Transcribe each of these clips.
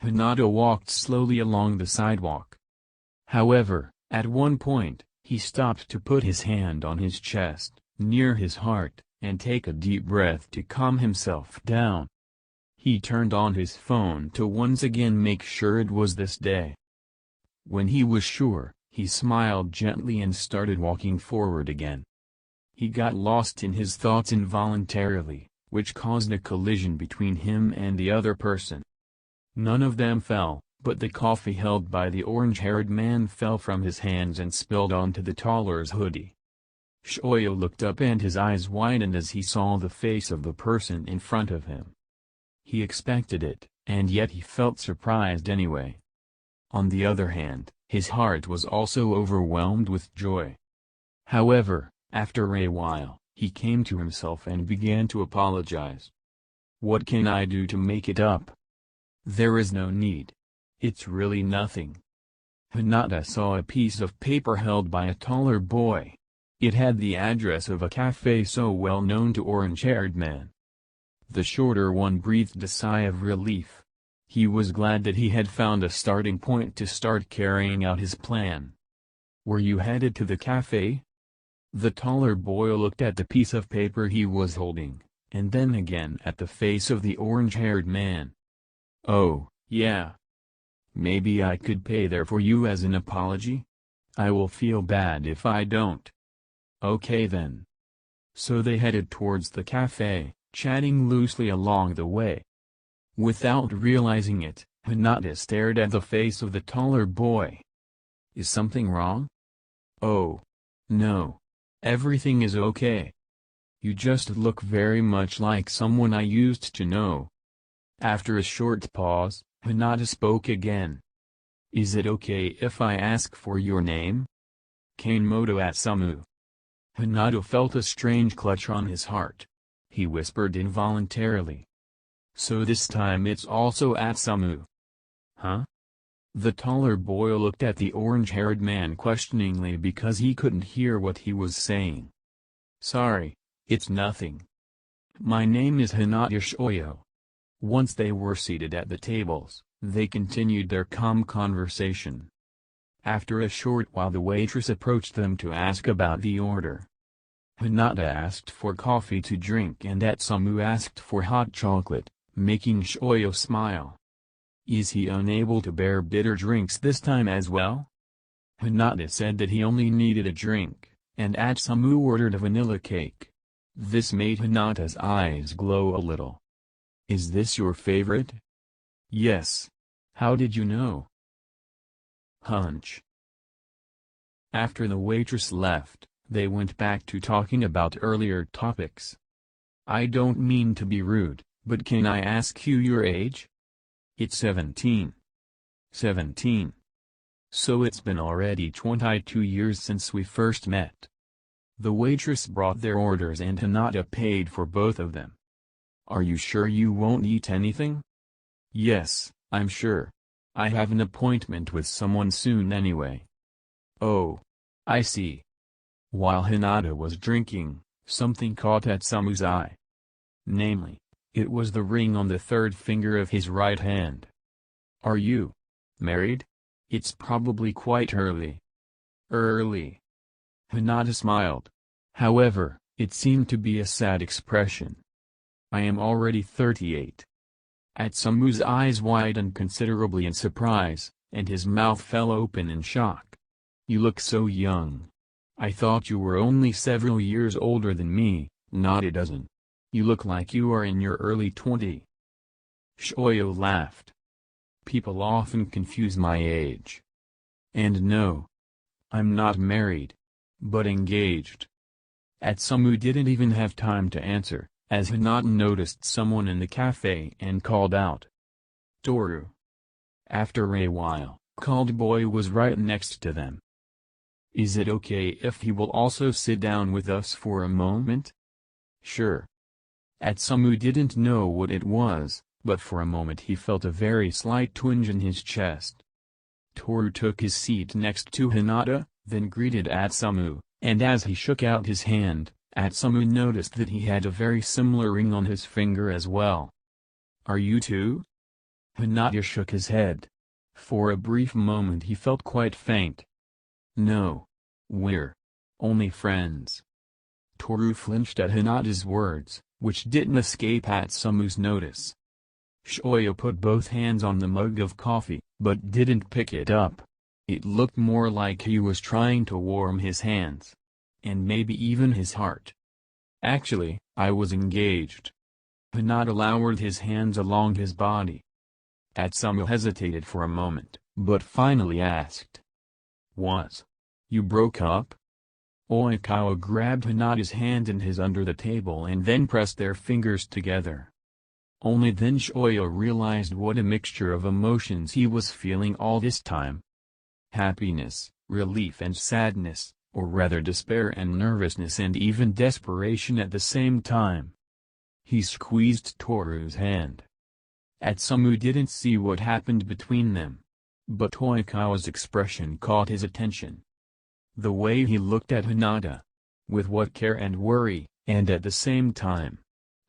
Hinata walked slowly along the sidewalk. However, at one point, he stopped to put his hand on his chest, near his heart, and take a deep breath to calm himself down. He turned on his phone to once again make sure it was this day. When he was sure, he smiled gently and started walking forward again. He got lost in his thoughts involuntarily, which caused a collision between him and the other person. None of them fell, but the coffee held by the orange-haired man fell from his hands and spilled onto the taller's hoodie. Shoyo looked up and his eyes widened as he saw the face of the person in front of him. He expected it, and yet he felt surprised anyway. On the other hand, his heart was also overwhelmed with joy. However, after a while, he came to himself and began to apologize. "What can I do to make it up?" "There is no need. It's really nothing." Hinata saw a piece of paper held by a taller boy. It had the address of a cafe so well known to orange-haired man. The shorter one breathed a sigh of relief. He was glad that he had found a starting point to start carrying out his plan. "Were you headed to the cafe?" The taller boy looked at the piece of paper he was holding, and then again at the face of the orange-haired man. "Oh, yeah. Maybe I could pay there for you as an apology? I will feel bad if I don't." "Okay then." So they headed towards the cafe, chatting loosely along the way. Without realizing it, Hinata stared at the face of the taller boy. "Is something wrong?" "Oh. No. Everything is okay. You just look very much like someone I used to know." After a short pause, Hinata spoke again. "Is it okay if I ask for your name?" "Kanemoto Atsumu." Hinata felt a strange clutch on his heart. He whispered involuntarily. "So this time it's also Atsumu." "Huh?" The taller boy looked at the orange-haired man questioningly because he couldn't hear what he was saying. "Sorry, it's nothing. My name is Hinata Shoyo." Once they were seated at the tables, they continued their calm conversation. After a short while the waitress approached them to ask about the order. Hinata asked for coffee to drink and Atsumu asked for hot chocolate, making Shoyo smile. Is he unable to bear bitter drinks this time as well? Hinata said that he only needed a drink, and Atsumu ordered a vanilla cake. This made Hinata's eyes glow a little. Is this your favorite? Yes. How did you know? Hunch. After the waitress left, they went back to talking about earlier topics. I don't mean to be rude, but can I ask you your age? It's 17. 17. So it's been already 22 years since we first met. The waitress brought their orders and Hinata paid for both of them. Are you sure you won't eat anything? Yes, I'm sure. I have an appointment with someone soon anyway. Oh. I see. While Hinata was drinking, something caught Atsumu's eye. Namely, it was the ring on the third finger of his right hand. Are you married? It's probably quite early. Early. Hinata smiled. However, it seemed to be a sad expression. I am already 38. Atsumu's eyes widened considerably in surprise, and his mouth fell open in shock. You look so young. I thought you were only several years older than me, not a dozen. You look like you are in your early 20s. Shoyo laughed. People often confuse my age. And no. I'm not married. But engaged. Atsumu didn't even have time to answer, as Hinata noticed someone in the cafe and called out. Toru. After a while, called boy was right next to them. Is it okay if he will also sit down with us for a moment? Sure. Atsumu didn't know what it was, but for a moment he felt a very slight twinge in his chest. Toru took his seat next to Hinata, then greeted Atsumu, and as he shook out his hand, Atsumu noticed that he had a very similar ring on his finger as well. Are you two? Hinata shook his head. For a brief moment he felt quite faint. No. We're only friends. Toru flinched at Hinata's words, which didn't escape Atsumo's notice. Shoyo put both hands on the mug of coffee, but didn't pick it up. It looked more like he was trying to warm his hands. And maybe even his heart. Actually, I was engaged. Hinata lowered his hands along his body. Atsumo hesitated for a moment, but finally asked. Was you broke up? Oikawa grabbed Hinata's hand in his under the table and then pressed their fingers together. Only then Shoyo realized what a mixture of emotions he was feeling all this time. Happiness, relief and sadness, or rather despair and nervousness and even desperation at the same time. He squeezed Toru's hand. Atsumo didn't see what happened between them. But Oikawa's expression caught his attention. The way he looked at Hinata. With what care and worry, and at the same time,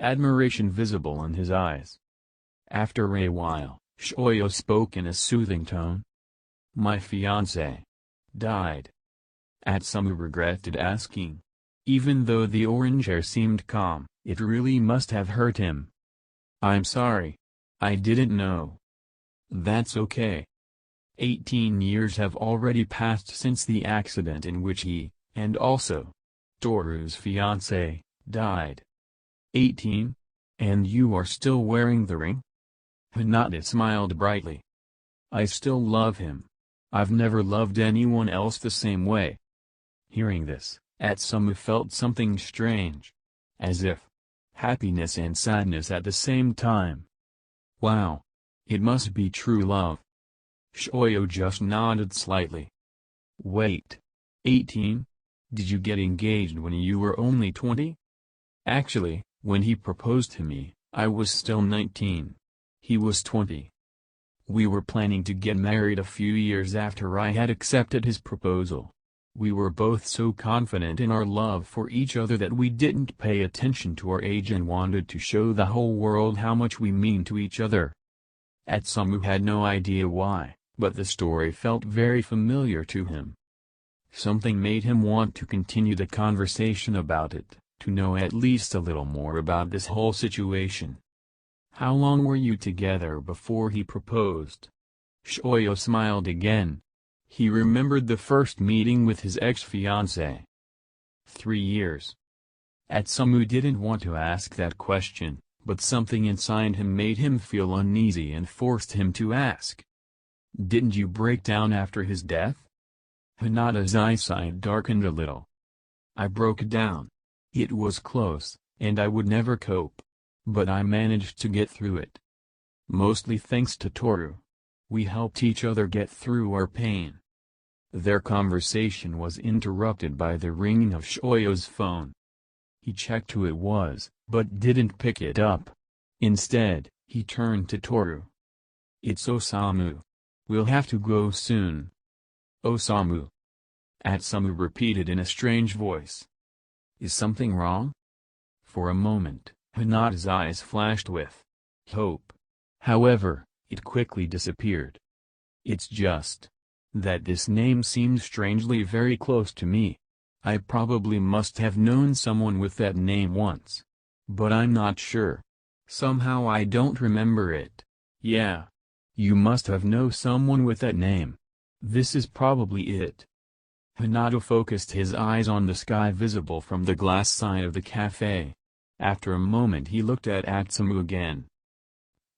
admiration visible in his eyes. After a while, Shoyo spoke in a soothing tone. My fiancé died. Atsumo regretted asking. Even though the orange hair seemed calm, it really must have hurt him. I'm sorry. I didn't know. That's okay. 18 years have already passed since the accident in which he, and also Toru's fiancé, died. 18? And you are still wearing the ring? Hinata smiled brightly. I still love him. I've never loved anyone else the same way. Hearing this, Atsumo felt something strange. As if happiness and sadness at the same time. Wow. It must be true love. Shoyo just nodded slightly. Wait. 18? Did you get engaged when you were only 20? Actually, when he proposed to me, I was still 19. He was 20. We were planning to get married a few years after I had accepted his proposal. We were both so confident in our love for each other that we didn't pay attention to our age and wanted to show the whole world how much we mean to each other. Atsumo had no idea why, but the story felt very familiar to him. Something made him want to continue the conversation about it, to know at least a little more about this whole situation. How long were you together before he proposed? Shoyo smiled again. He remembered the first meeting with his ex-fiancée. 3 years. Atsumo didn't want to ask that question, but something inside him made him feel uneasy and forced him to ask. Didn't you break down after his death? Hinata's eyesight darkened a little. I broke down. It was close, and I would never cope. But I managed to get through it. Mostly thanks to Toru. We helped each other get through our pain. Their conversation was interrupted by the ringing of Shoyo's phone. He checked who it was, but didn't pick it up. Instead, he turned to Toru. It's Osamu. We'll have to go soon. Osamu. Atsumo repeated in a strange voice. Is something wrong? For a moment, Hinata's eyes flashed with hope. However, it quickly disappeared. It's just that this name seems strangely very close to me. I probably must have known someone with that name once. But I'm not sure. Somehow I don't remember it. Yeah. You must have known someone with that name. This is probably it. Hinata focused his eyes on the sky visible from the glass side of the cafe. After a moment he looked at Atsumo again.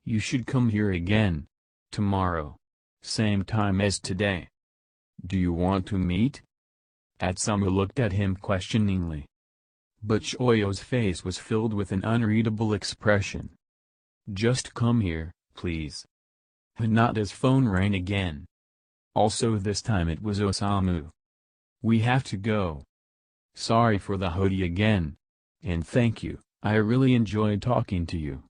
You should come here again. Tomorrow. Same time as today. Do you want to meet? Atsumo looked at him questioningly. But Shoyo's face was filled with an unreadable expression. Just come here, please. Hinata's phone rang again. Also this time it was Osamu. We have to go. Sorry for the hoodie again. And thank you, I really enjoyed talking to you.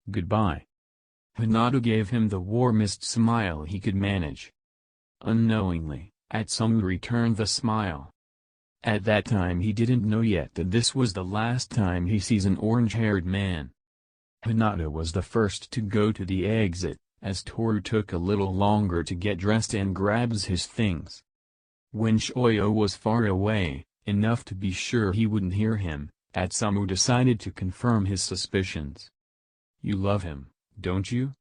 Goodbye. Hinata gave him the warmest smile he could manage. Unknowingly, Atsumo returned the smile. At that time he didn't know yet that this was the last time he sees an orange-haired man. Hinata was the first to go to the exit, as Toru took a little longer to get dressed and grabs his things. When Shoyo was far away, enough to be sure he wouldn't hear him, Atsumu decided to confirm his suspicions. "You love him, don't you?"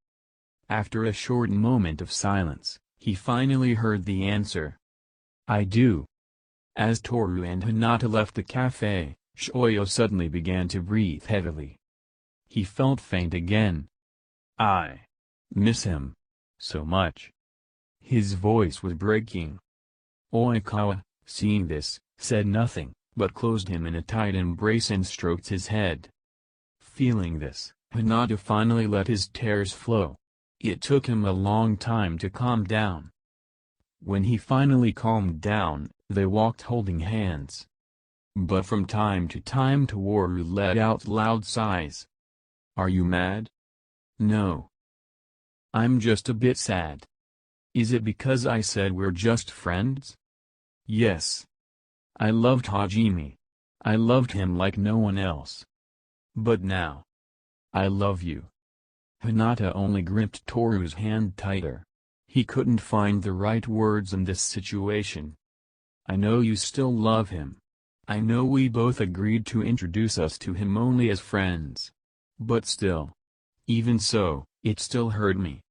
After a short moment of silence, he finally heard the answer. "I do." As Toru and Hinata left the cafe, Shoyo suddenly began to breathe heavily. He felt faint again. "I miss him so much." His voice was breaking. Oikawa, seeing this, said nothing, but closed him in a tight embrace and stroked his head. Feeling this, Hinata finally let his tears flow. It took him a long time to calm down. When he finally calmed down, they walked holding hands. But from time to time Toru let out loud sighs. "Are you mad?" "No. I'm just a bit sad." "Is it because I said we're just friends?" "Yes. I loved Hajime. I loved him like no one else. But now, I love you." Hinata only gripped Toru's hand tighter. He couldn't find the right words in this situation. "I know you still love him. I know we both agreed to introduce us to him only as friends. But still. Even so, it still hurt me."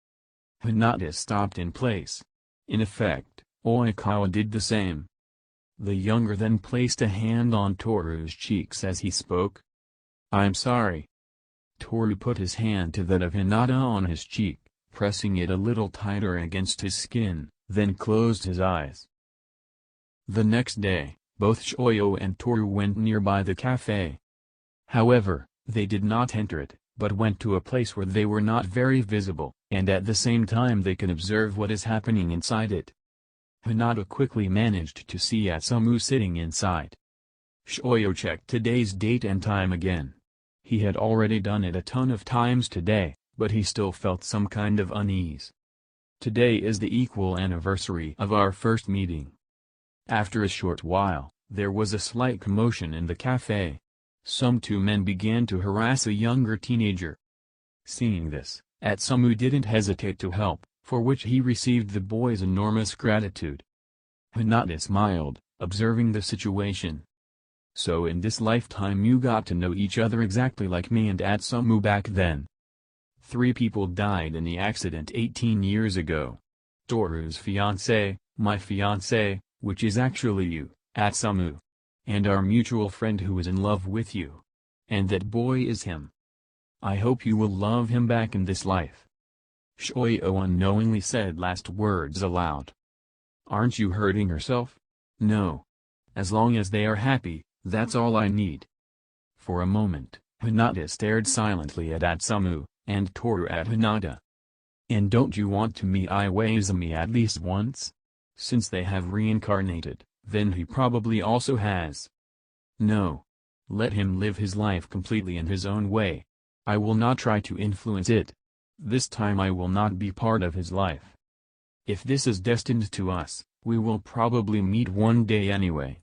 Hinata stopped in place. In effect, Oikawa did the same. The younger then placed a hand on Toru's cheeks as he spoke. "I'm sorry." Toru put his hand to that of Hinata on his cheek, pressing it a little tighter against his skin, then closed his eyes. The next day, both Shoyo and Toru went nearby the cafe. However, they did not enter it, but went to a place where they were not very visible, and at the same time they could observe what is happening inside it. Hinata quickly managed to see Atsumu sitting inside. Shoyo checked today's date and time again. He had already done it a ton of times today, but he still felt some kind of unease. "Today is the equal anniversary of our first meeting." After a short while, there was a slight commotion in the cafe. Some two men began to harass a younger teenager. Seeing this, Atsumu didn't hesitate to help, for which he received the boy's enormous gratitude. Hinata smiled, observing the situation. "So in this lifetime you got to know each other exactly like me and Atsumu back then." 3 people died in the accident 18 years ago. Toru's fiancé, my fiancé, which is actually you, Atsumu. And our mutual friend who is in love with you. And that boy is him. I hope you will love him back in this life." Shoyo unknowingly said last words aloud. "Aren't you hurting yourself?" "No. As long as they are happy, that's all I need." For a moment, Hinata stared silently at Atsumu, and Toru at Hinata. "And don't you want to meet Iwaizumi at least once? Since they have reincarnated, then he probably also has." "No. Let him live his life completely in his own way. I will not try to influence it. This time I will not be part of his life. If this is destined to us, we will probably meet one day anyway."